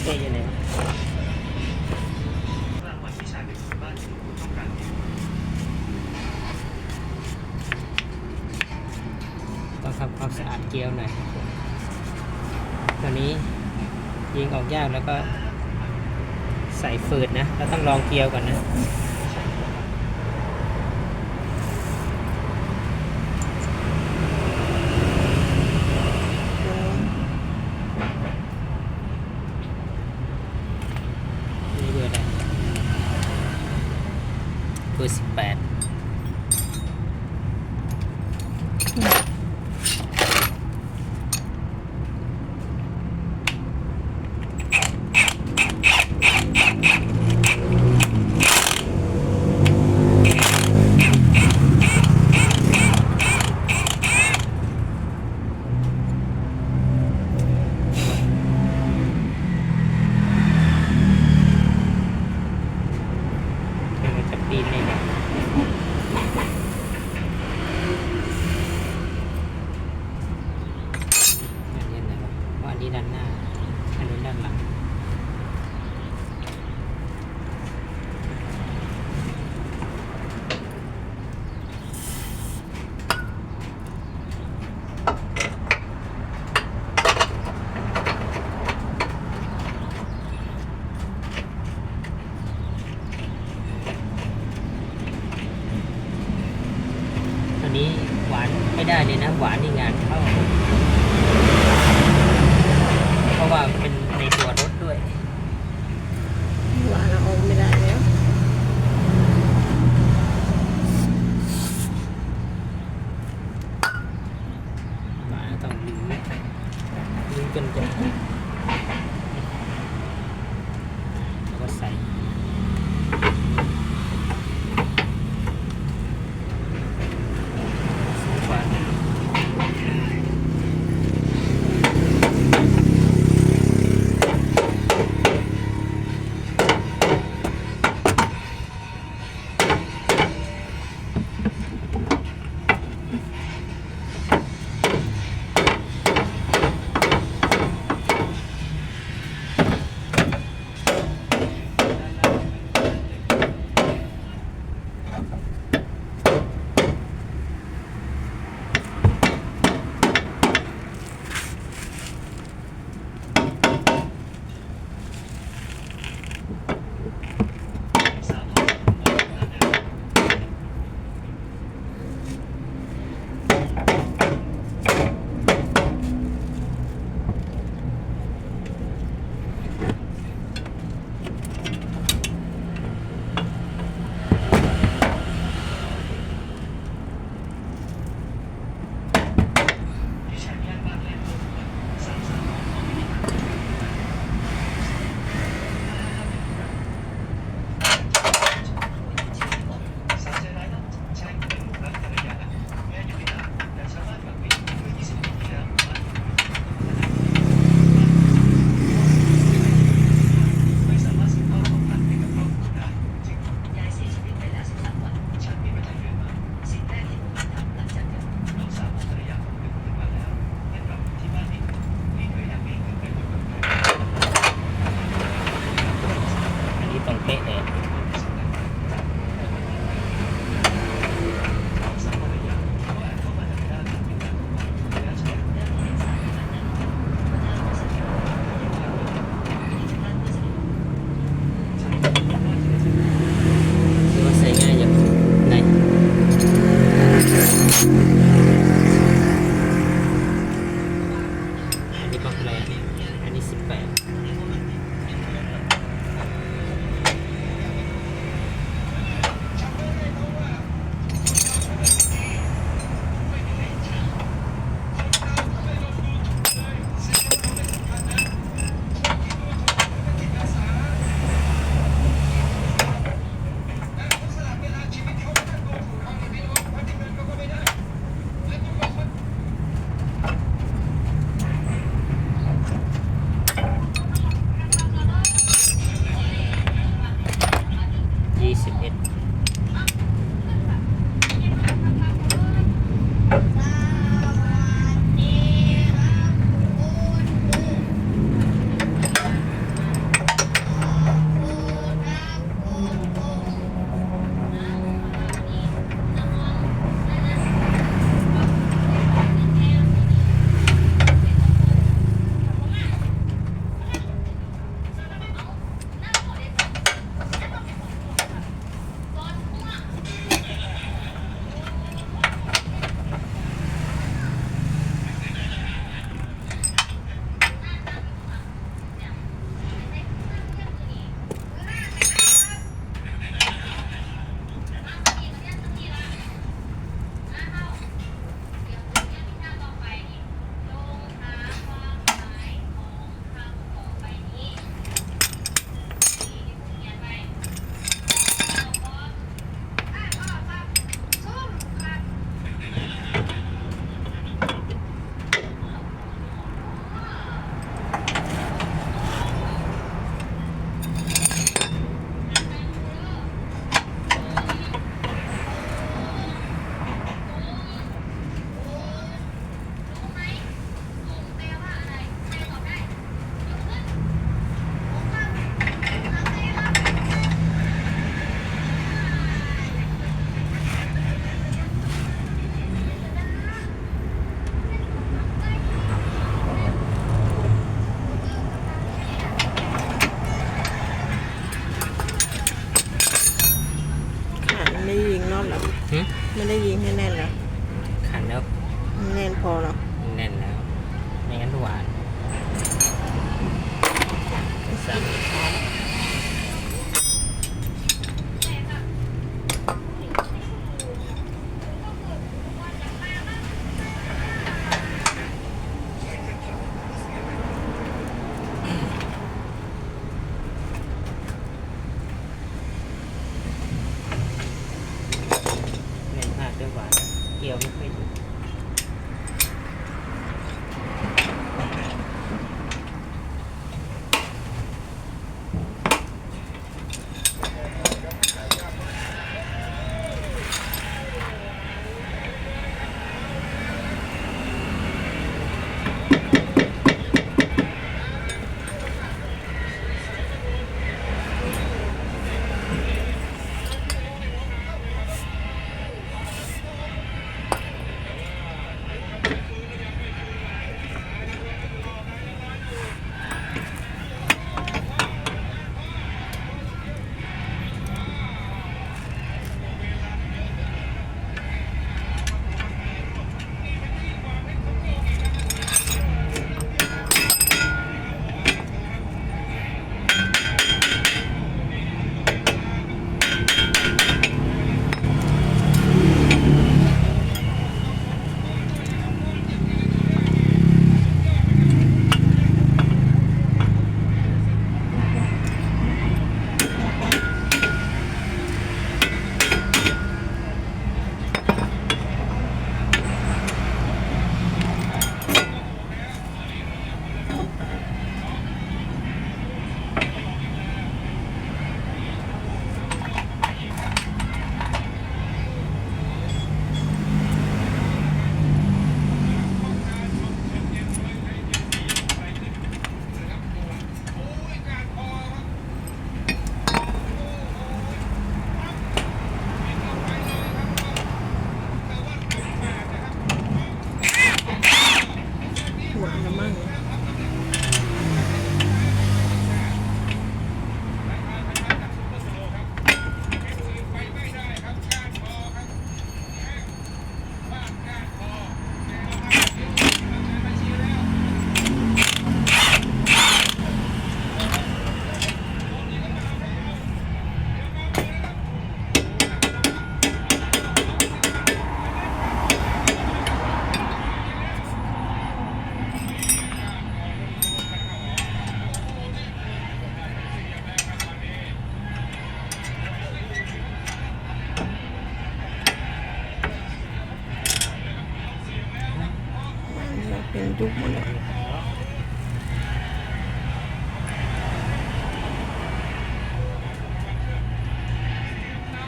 เอ๊ะยังไงวะต้องทำความสะอาดเกลียวหน่อยตัวนี้ยิงออกยากแล้วก็ใส่ฝืดนะเราต้องลองเกลียวก่อนนะนี่เบอร์อะไรเบอร์18ปีนเลยนะอันนี้นะว่าอันนี้ด้านหน้าอันนี้ด้านหลังนี้หวานไม่ได้เลยนะหวานนี่งานเข้าเพราะว่าเป็นในตัวรถด้วยหวานเอาไม่ได้แล้วหวานต้องลื้อจนจะแล้วก็ใส่ นพอแล้ว แน่นแล้วไม่งั้นหวานสั่งแน่นมากด้วยหวานเกี๊ยวไม่ค่อยอยู่ หวานละมั่ง เป็นยุบหมดแล้ว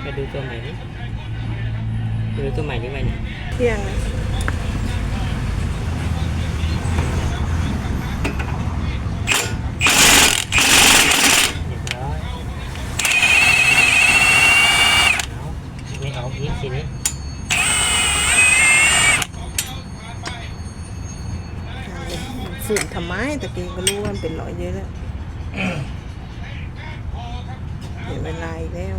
ไปดูตัวใหม่นี่ดูตัวใหม่นี่ไหมเนี่ย เที่ยงนะ เรียบร้อยเอาไม่เอาอีกสินี้ ฝืนทำไมตะกี้ก็รู้ว่ามันเป็นรอยเยอะแล้วเดี๋ยวเวลาอีกแล้ว